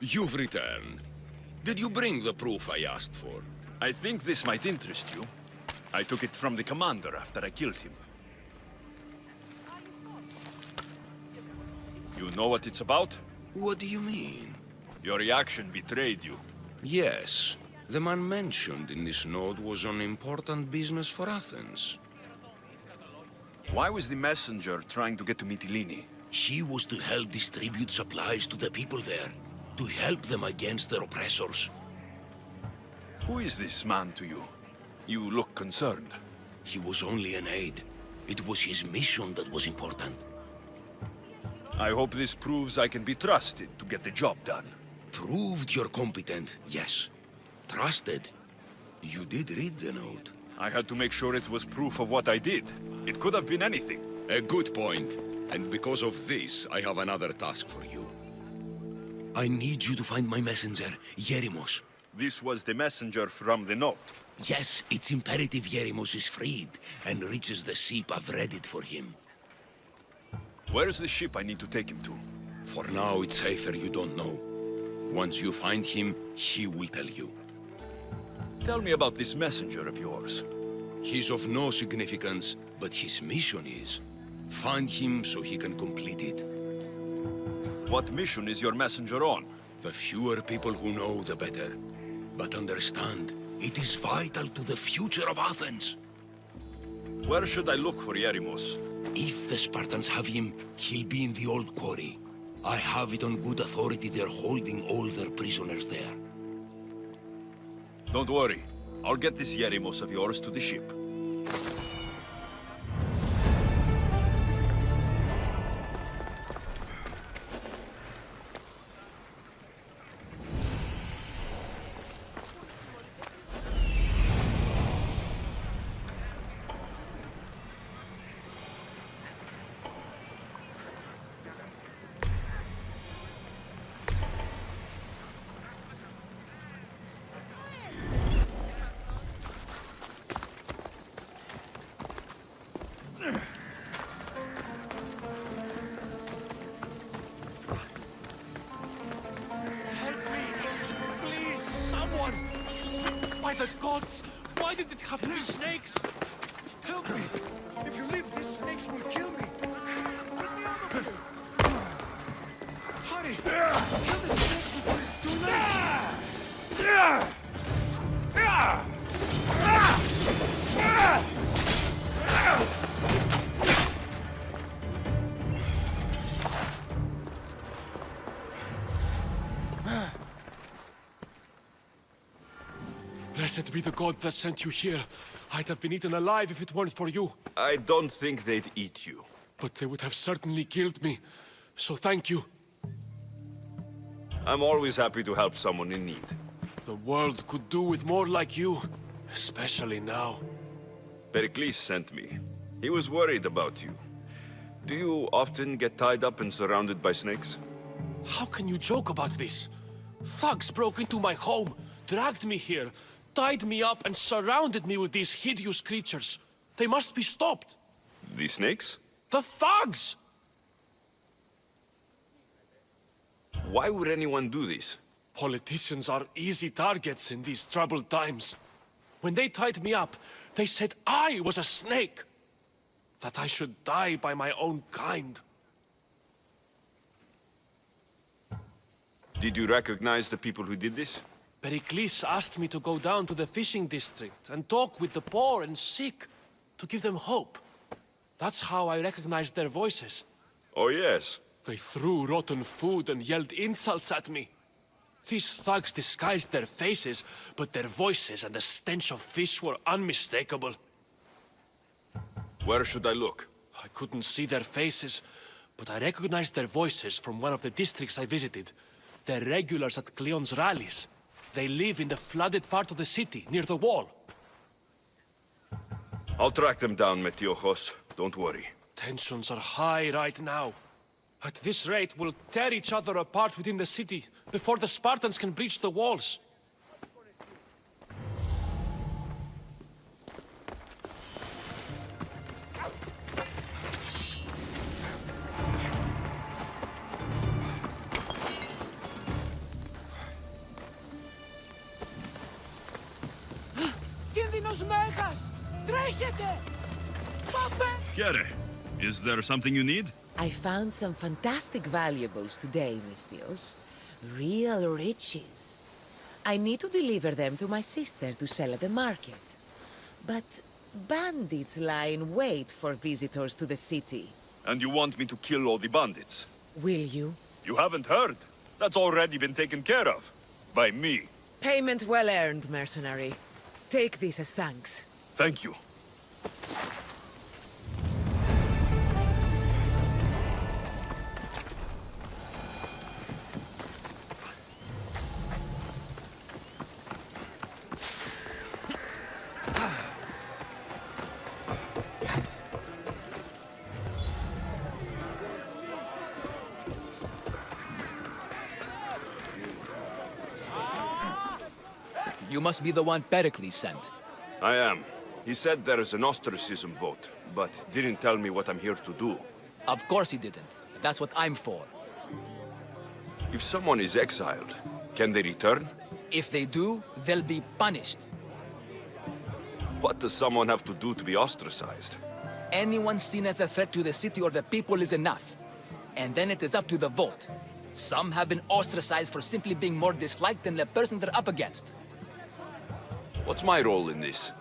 You've returned. Did you bring the proof I asked for? I think this might interest you. I took it from the commander after I killed him. You know what it's about? What do you mean? Your reaction betrayed you. Yes. The man mentioned in this note was on important business for Athens. Why was the messenger trying to get to Mytilene? He was to help distribute supplies to the people there, to help them against their oppressors. Who is this man to you? You look concerned. He was only an aide. It was his mission that was important. I hope this proves I can be trusted to get the job done. Proved you're competent, yes. Trusted. You did read the note. I had to make sure it was proof of what I did. It could have been anything. A good point. And because of this, I have another task for you. I need you to find my messenger, Yerimos. This was the messenger from the note. Yes, it's imperative Yerimos is freed and reaches the ship. I've read it for him. Where's the ship I need to take him to? For now, it's safer you don't know. Once you find him, he will tell you. Tell me about this messenger of yours. He's of no significance, but his mission is. Find him so he can complete it. What mission is your messenger on? The fewer people who know, the better. But understand, it is vital to the future of Athens. Where should I look for Yerimos? If the Spartans have him, he'll be in the old quarry. I have it on good authority they're holding all their prisoners there. Don't worry. I'll get this Yerimos of yours to the ship. By the gods! Why did it have to be snakes? Help me! If you leave, these snakes will kill me! Get me out of here! Hurry! Kill the snakes before it's too late! Blessed be the god that sent you here. I'd have been eaten alive if it weren't for you. I don't think they'd eat you. But they would have certainly killed me. So thank you. I'm always happy to help someone in need. The world could do with more like you. Especially now. Pericles sent me. He was worried about you. Do you often get tied up and surrounded by snakes? How can you joke about this? Thugs broke into my home, dragged me here, tied me up and surrounded me with these hideous creatures. They must be stopped. The snakes? The thugs! Why would anyone do this? Politicians are easy targets in these troubled times. When they tied me up, they said I was a snake. That I should die by my own kind. Did you recognize the people who did this? Pericles asked me to go down to the fishing district and talk with the poor and sick, to give them hope. That's how I recognized their voices. Oh, yes. They threw rotten food and yelled insults at me. These thugs disguised their faces, but their voices and the stench of fish were unmistakable. Where should I look? I couldn't see their faces, but I recognized their voices from one of the districts I visited. They're regulars at Cleon's rallies. They live in the flooded part of the city, near the wall. I'll track them down, Metiochos. Don't worry. Tensions are high right now. At this rate, we'll tear each other apart within the city before the Spartans can breach the walls. Κίνδυνος μέγας! Τρέχετε! Πάμε! Chiare, is there something you need? I found some fantastic valuables today, Mystios. Real riches. I need to deliver them to my sister to sell at the market. But bandits lie in wait for visitors to the city. And you want me to kill all the bandits? Will you? You haven't heard? That's already been taken care of. By me. Payment well earned, mercenary. Take this as thanks. Thank you. You must be the one Pericles sent. I am. He said there is an ostracism vote, but didn't tell me what I'm here to do. Of course he didn't. That's what I'm for. If someone is exiled, can they return? If they do, they'll be punished. What does someone have to do to be ostracized? Anyone seen as a threat to the city or the people is enough. And then it is up to the vote. Some have been ostracized for simply being more disliked than the person they're up against. What's my role in this?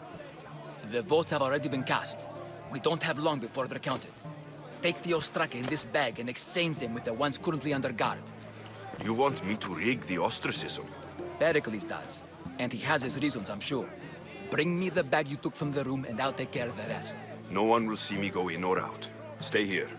The votes have already been cast. We don't have long before they're counted. Take the ostraka in this bag and exchange them with the ones currently under guard. You want me to rig the ostracism? Pericles does. And he has his reasons, I'm sure. Bring me the bag you took from the room and I'll take care of the rest. No one will see me go in or out. Stay here.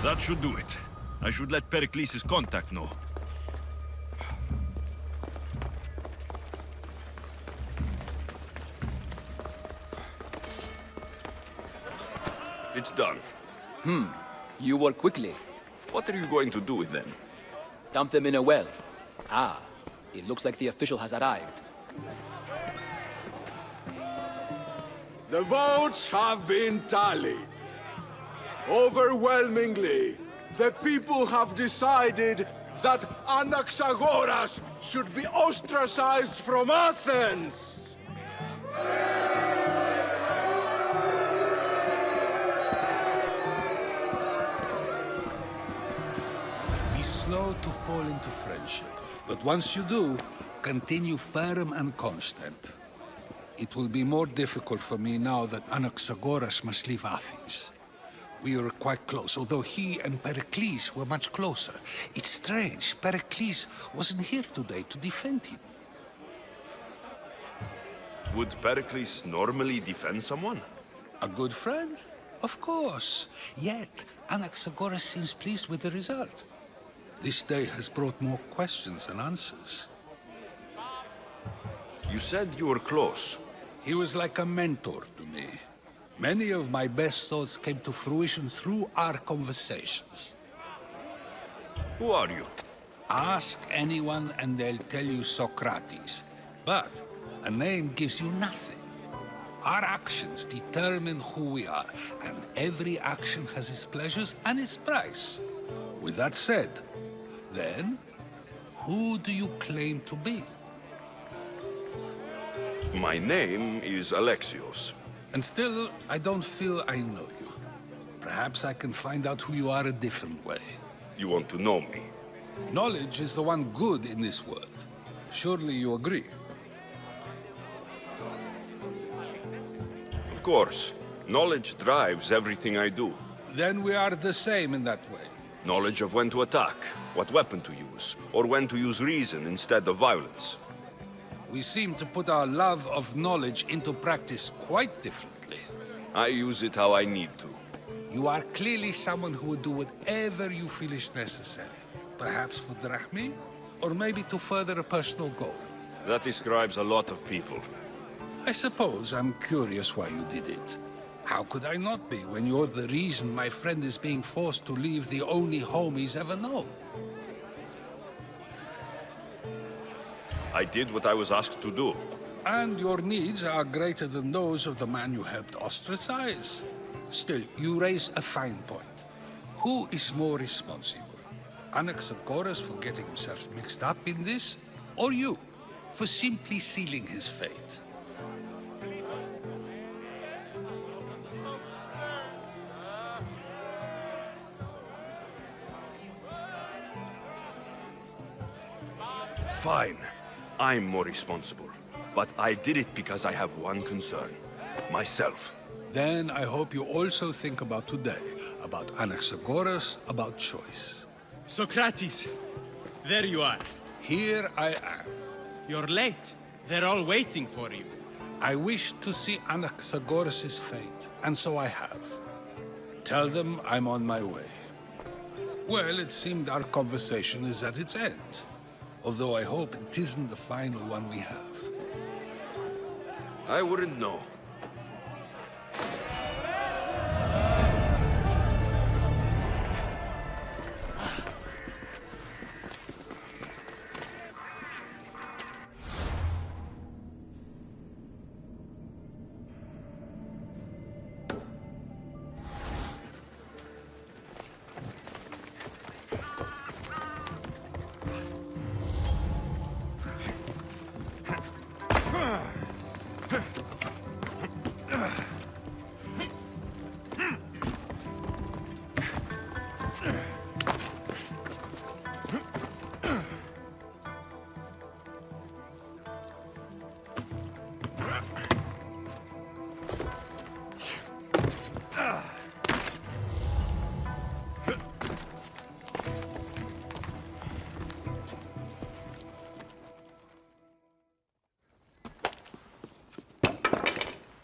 That should do it. I should let Pericles' contact know. It's done. You work quickly. What are you going to do with them? Dump them in a well. Ah, it looks like the official has arrived. The votes have been tallied. Overwhelmingly, the people have decided that Anaxagoras should be ostracized from Athens. This slow to fall into friendship. But once you do, continue firm and constant. It will be more difficult for me now that Anaxagoras must leave Athens. We were quite close, although he and Pericles were much closer. It's strange, Pericles wasn't here today to defend him. Would Pericles normally defend someone? A good friend? Of course. Yet, Anaxagoras seems pleased with the result. This day has brought more questions than answers. You said you were close. He was like a mentor to me. Many of my best thoughts came to fruition through our conversations. Who are you? Ask anyone and they'll tell you Socrates. But a name gives you nothing. Our actions determine who we are, and every action has its pleasures and its price. With that said, then, who do you claim to be? My name is Alexios. And still, I don't feel I know you. Perhaps I can find out who you are a different way. You want to know me? Knowledge is the one good in this world. Surely you agree? Of course. Knowledge drives everything I do. Then we are the same in that way. Knowledge of when to attack, what weapon to use, or when to use reason instead of violence. We seem to put our love of knowledge into practice quite differently. I use it how I need to. You are clearly someone who would do whatever you feel is necessary. Perhaps for drachmi, or maybe to further a personal goal. That describes a lot of people. I suppose I'm curious why you did it. How could I not be when you're the reason my friend is being forced to leave the only home he's ever known? I did what I was asked to do. And your needs are greater than those of the man you helped ostracize. Still, you raise a fine point. Who is more responsible? Anaxagoras for getting himself mixed up in this? Or you, for simply sealing his fate? Fine. I'm more responsible. But I did it because I have one concern. Myself. Then I hope you also think about today, about Anaxagoras, about choice. Socrates, there you are. Here I am. You're late. They're all waiting for you. I wish to see Anaxagoras' fate, and so I have. Tell them I'm on my way. Well, it seemed our conversation is at its end. Although I hope it isn't the final one we have. I wouldn't know.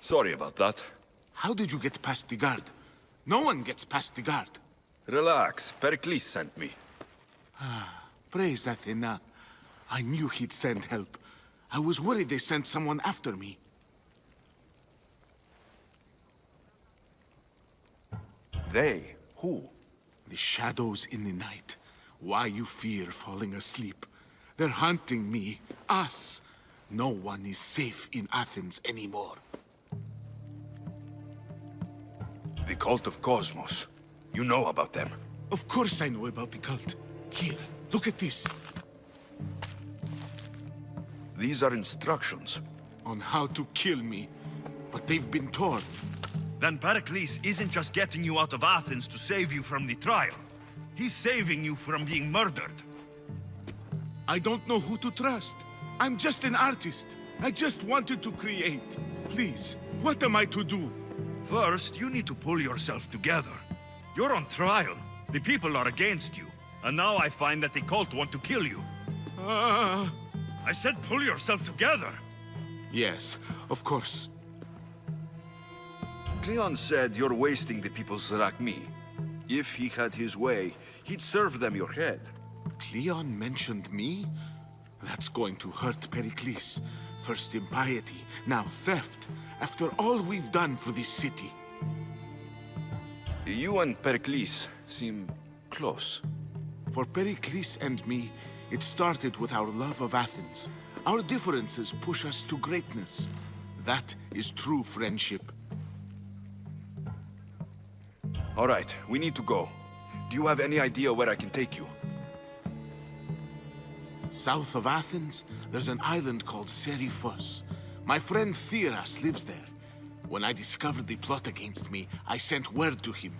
Sorry about that. How did you get past the guard? No one gets past the guard. Relax. Pericles sent me. Praise Athena. I knew he'd send help. I was worried they sent someone after me. They? Who? The shadows in the night. Why you fear falling asleep. They're hunting me. Us. No one is safe in Athens anymore. The cult of Cosmos. You know about them. Of course I know about the cult. Here, look at this. These are instructions. On how to kill me. But they've been torn. Then Pericles isn't just getting you out of Athens to save you from the trial. He's saving you from being murdered. I don't know who to trust. I'm just an artist. I just wanted to create. Please, what am I to do? First, you need to pull yourself together. You're on trial. The people are against you. And now I find that the cult want to kill you. I said pull yourself together. Yes, of course. Cleon said you're wasting the people's Zrakmi. If he had his way, he'd serve them your head. Cleon mentioned me? That's going to hurt Pericles. First impiety, now theft. After all we've done for this city. You and Pericles seem close. For Pericles and me, it started with our love of Athens. Our differences push us to greatness. That is true friendship. All right, we need to go. Do you have any idea where I can take you? South of Athens, there's an island called Seriphos. My friend Theras lives there. When I discovered the plot against me, I sent word to him.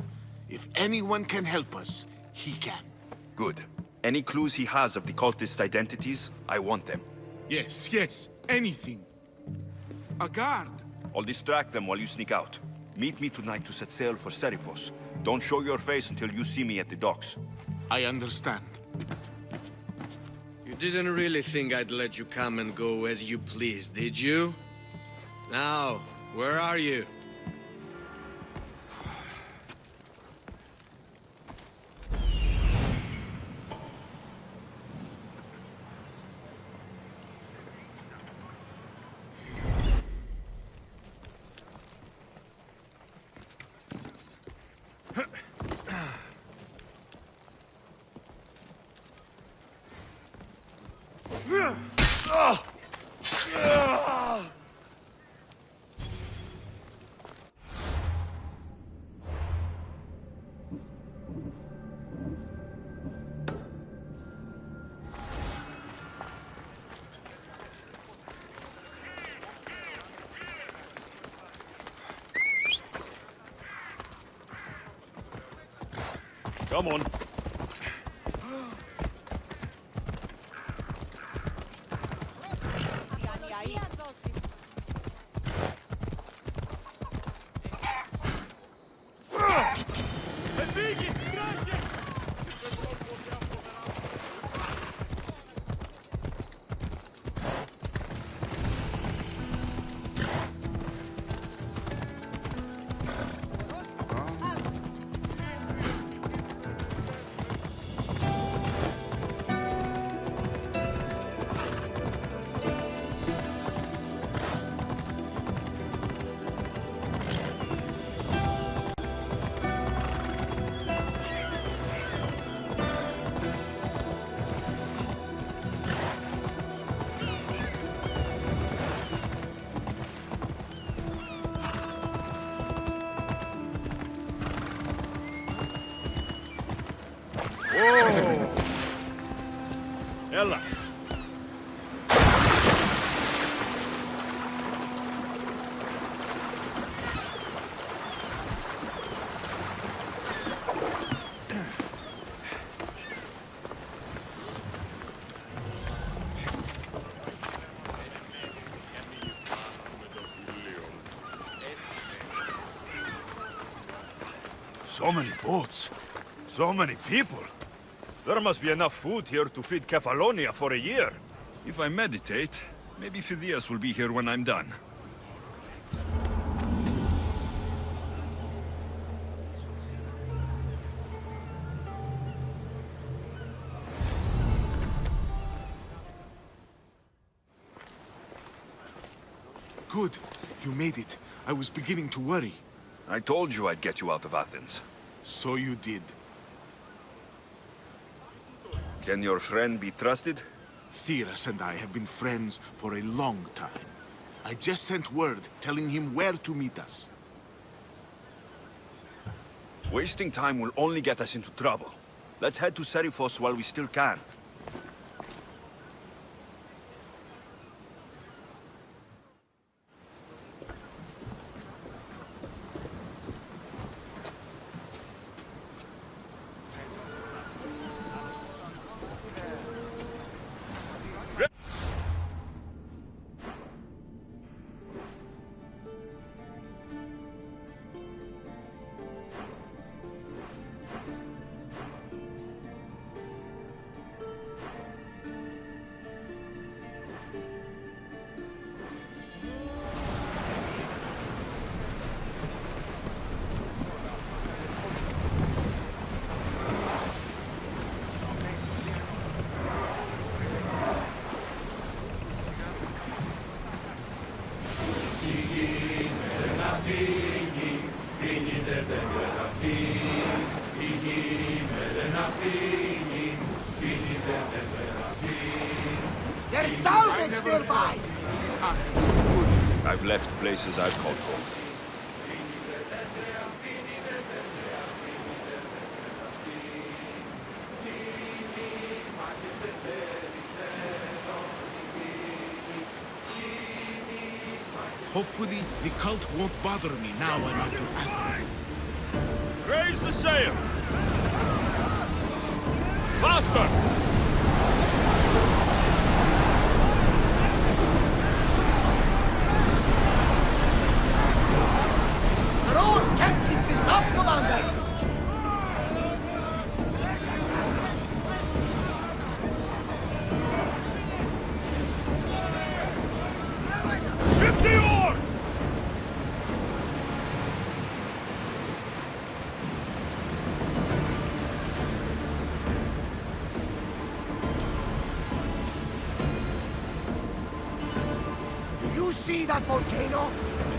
If anyone can help us, he can. Good. Any clues he has of the cultist identities, I want them. Yes, anything. A guard. I'll distract them while you sneak out. Meet me tonight to set sail for Seriphos. Don't show your face until you see me at the docks. I understand. You didn't really think I'd let you come and go as you please, did you? Now, where are you? Come on. Ella. So many boats. So many people. There must be enough food here to feed Kefalonia for a year. If I meditate, maybe Phidias will be here when I'm done. Good. You made it. I was beginning to worry. I told you I'd get you out of Athens. So you did. Can your friend be trusted? Theras and I have been friends for a long time. I just sent word telling him where to meet us. Wasting time will only get us into trouble. Let's head to Seriphos while we still can. There's salvage nearby! I've left places I've called home. Hopefully, the cult won't bother me now I'm out of Athens. Raise the sail! Faster! The rowers can't keep this up, Commander! Ship the oars! Do you see that volcano?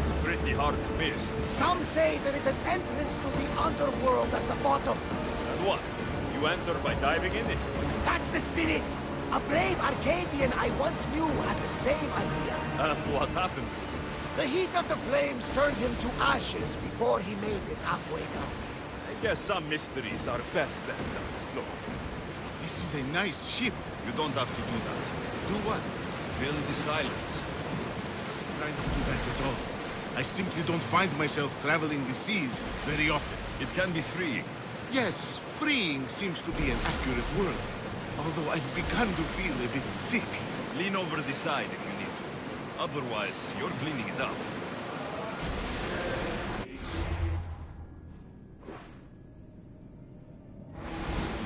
It's pretty hard to miss. Some say there is an entrance to the underworld at the bottom. And what? You enter by diving in it? That's the spirit! A brave Arcadian I once knew had the same idea. And what happened to him? The heat of the flames turned him to ashes before he made it halfway down. I guess some mysteries are best left unexplored. This is a nice ship. You don't have to do that. Do what? Fill the silence. Trying to do that at all. I simply don't find myself traveling the seas very often. It can be freeing. Yes, freeing seems to be an accurate word. Although I've begun to feel a bit sick. Lean over the side if you need to. Otherwise, you're cleaning it up.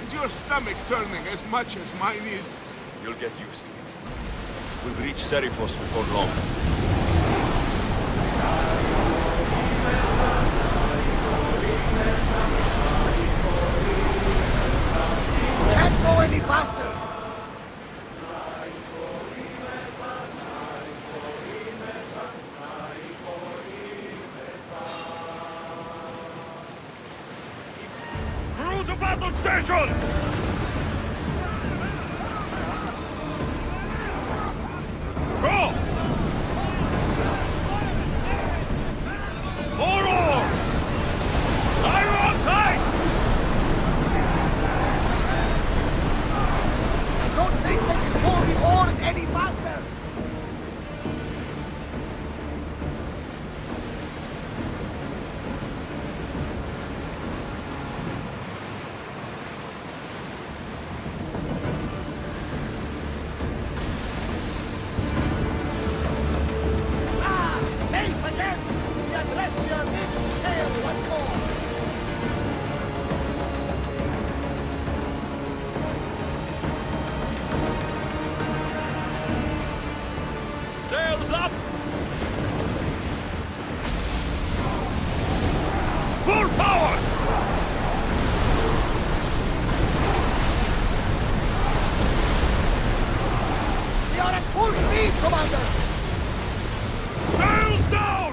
Is your stomach turning as much as mine is? You'll get used to it. We'll reach Serifos before long. Can't go any faster! Crew to battle stations! Go! More oars! Iron tight! I don't think they can pull the oars any faster! Ah! Safe again! We have rescued our mid sail once more! Sails up! Full power! We are at full speed, Commander! Sails down!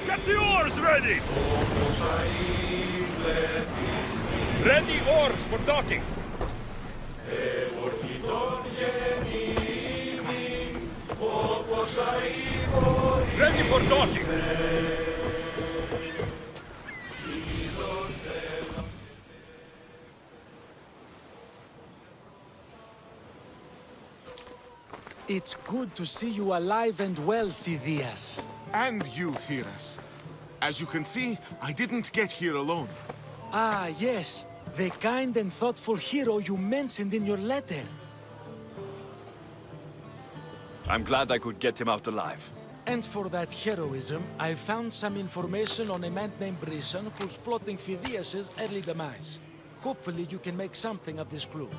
Get the oars ready! Ready oars for docking! Ready for docking! It's good to see you alive and well, Phidias. And you, Theras. As you can see, I didn't get here alone. Ah, yes. The kind and thoughtful hero you mentioned in your letter. I'm glad I could get him out alive. And for that heroism, I found some information on a man named Brisson who's plotting Phidias' early demise. Hopefully you can make something of this clue.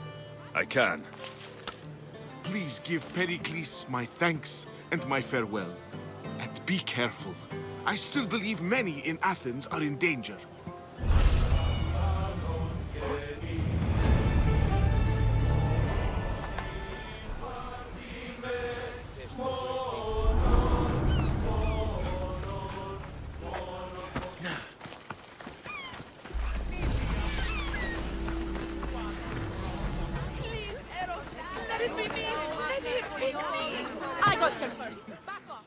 I can. Please give Pericles my thanks and my farewell. And be careful. I still believe many in Athens are in danger. got here first. Back off.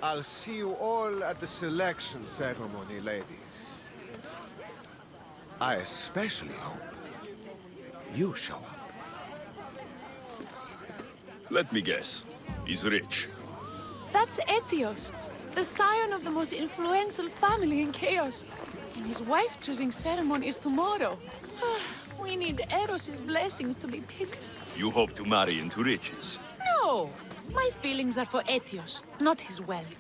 I'll see you all at the selection ceremony, ladies. I especially hope you show up. Let me guess. He's rich. That's Etios, the scion of the most influential family in Chaos. And his wife-choosing ceremony is tomorrow. We need Eros's blessings to be picked. You hope to marry into riches. No! My feelings are for Etios, not his wealth.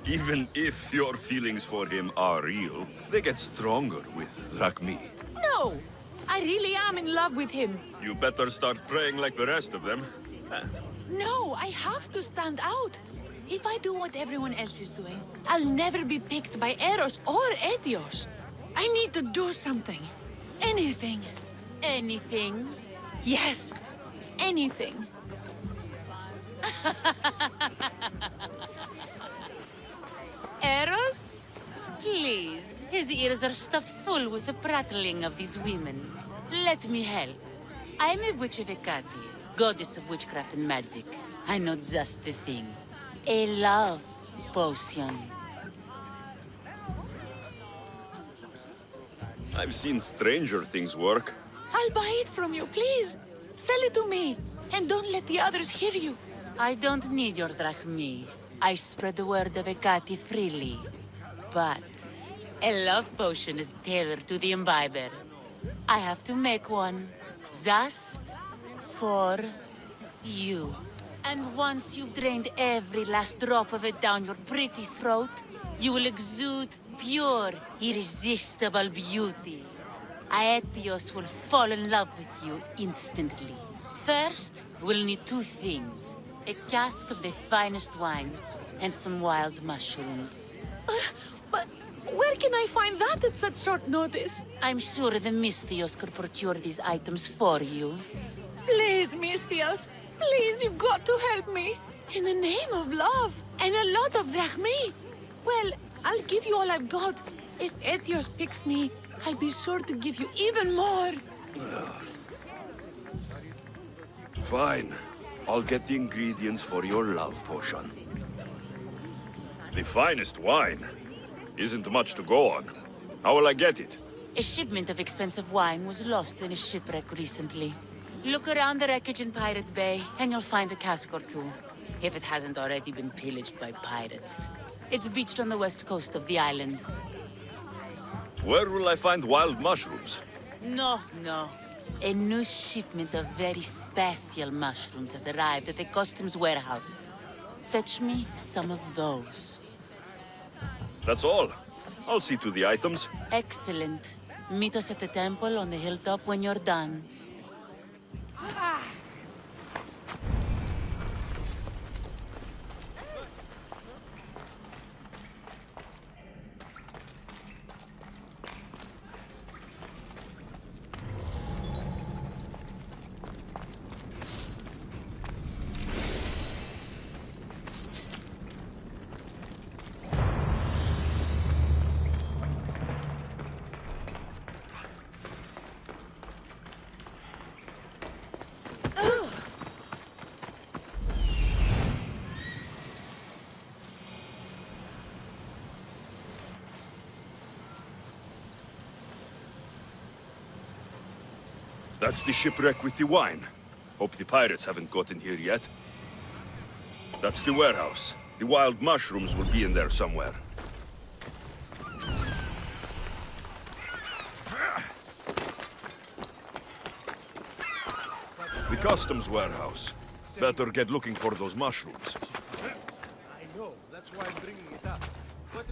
Even if your feelings for him are real, they get stronger with Drachmi. No! I really am in love with him. You better start praying like the rest of them. No, I have to stand out. If I do what everyone else is doing, I'll never be picked by Eros or Etios. I need to do something. Anything. Anything? Yes, anything. Eros? Please, his ears are stuffed full with the prattling of these women. Let me help. I'm a witch of Hecate, goddess of witchcraft and magic. I know just the thing. A love potion. I've seen stranger things work. I'll buy it from you, please. Sell it to me, and don't let the others hear you. I don't need your drachmi. I spread the word of Hecate freely. But a love potion is tailored to the imbiber. I have to make one just for you. And once you've drained every last drop of it down your pretty throat, you will exude pure, irresistible beauty. Aetios will fall in love with you instantly. First, we'll need two things. A cask of the finest wine and some wild mushrooms. But where can I find that at such short notice? I'm sure the Mystios could procure these items for you. Please, Mystios. Please, you've got to help me. In the name of love. And a lot of drachmi. Well, I'll give you all I've got. If Etios picks me, I'll be sure to give you even more. Fine. I'll get the ingredients for your love potion. The finest wine? Isn't much to go on. How will I get it? A shipment of expensive wine was lost in a shipwreck recently. Look around the wreckage in Pirate Bay, and you'll find a cask or two. If it hasn't already been pillaged by pirates. It's beached on the west coast of the island. Where will I find wild mushrooms? No. A new shipment of very special mushrooms has arrived at the customs warehouse. Fetch me some of those. That's all. I'll see to the items. Excellent. Meet us at the temple on the hilltop when you're done. That's the shipwreck with the wine. Hope the pirates haven't gotten here yet. That's the warehouse. The wild mushrooms will be in there somewhere. The customs warehouse. Better get looking for those mushrooms. I know. That's why I'm bringing it up. But...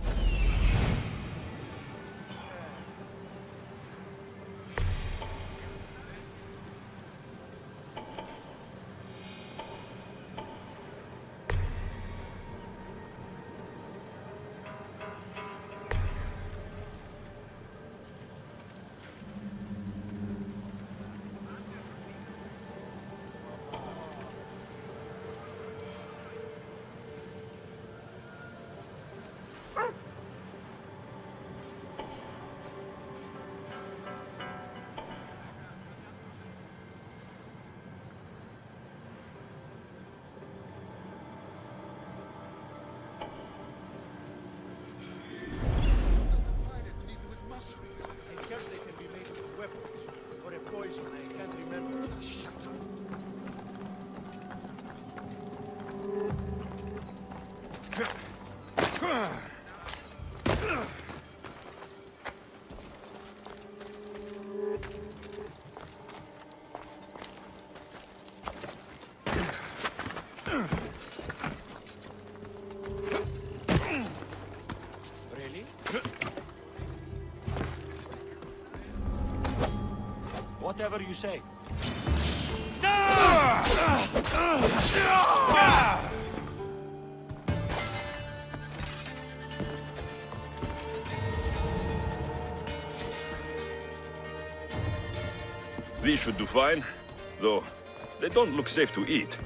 Really? Whatever you say. These should do fine, though they don't look safe to eat.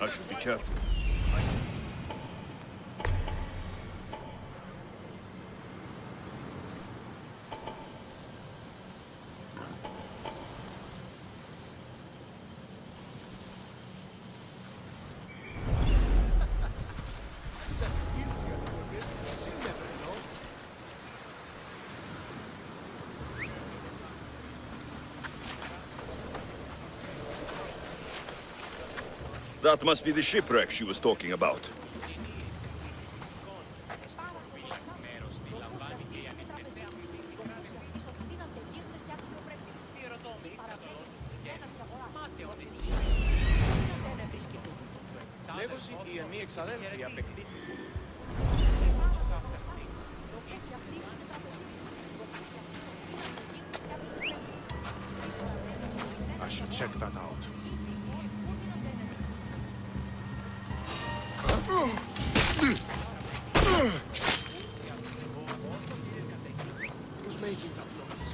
I should be careful. That must be the shipwreck she was talking about. I should check that out. Who's making that noise?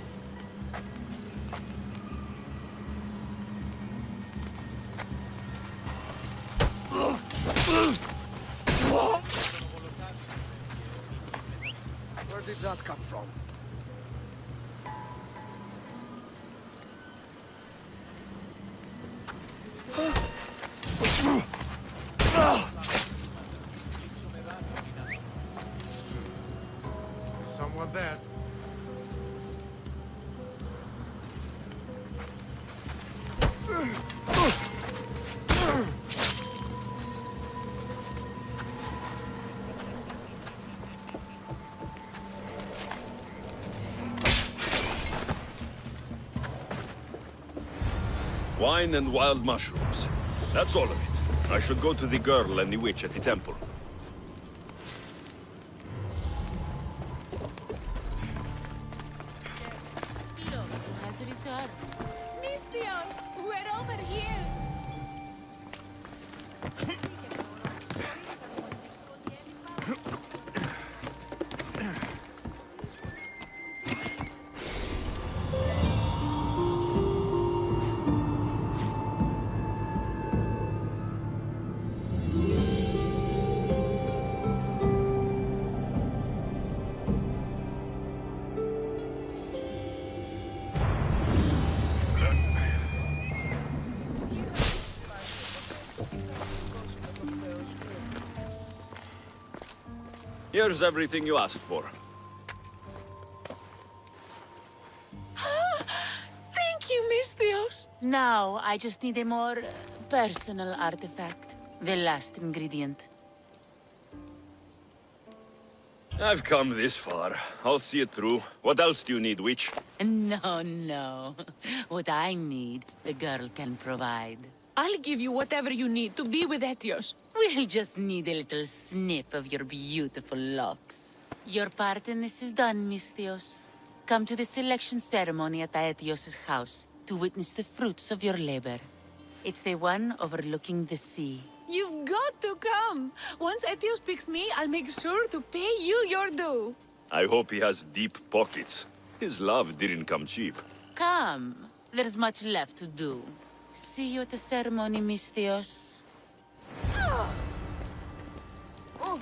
Where did that come from? Someone there. Wine and wild mushrooms. That's all of it. I should go to the girl and the witch at the temple. Theo has returned. Mistios, we're over here. Here's everything you asked for. Thank you, Mistios. Now, I just need a more personal artifact. The last ingredient. I've come this far. I'll see it through. What else do you need, witch? No, no. What I need, the girl can provide. I'll give you whatever you need to be with Etios. We'll just need a little snip of your beautiful locks. Your part in this is done, Mistios. Come to the selection ceremony at Aetios' house to witness the fruits of your labor. It's the one overlooking the sea. You've got to come. Once Etios picks me, I'll make sure to pay you your due. I hope he has deep pockets. His love didn't come cheap. Come. There's much left to do. See you at the ceremony, Mistios. Oh.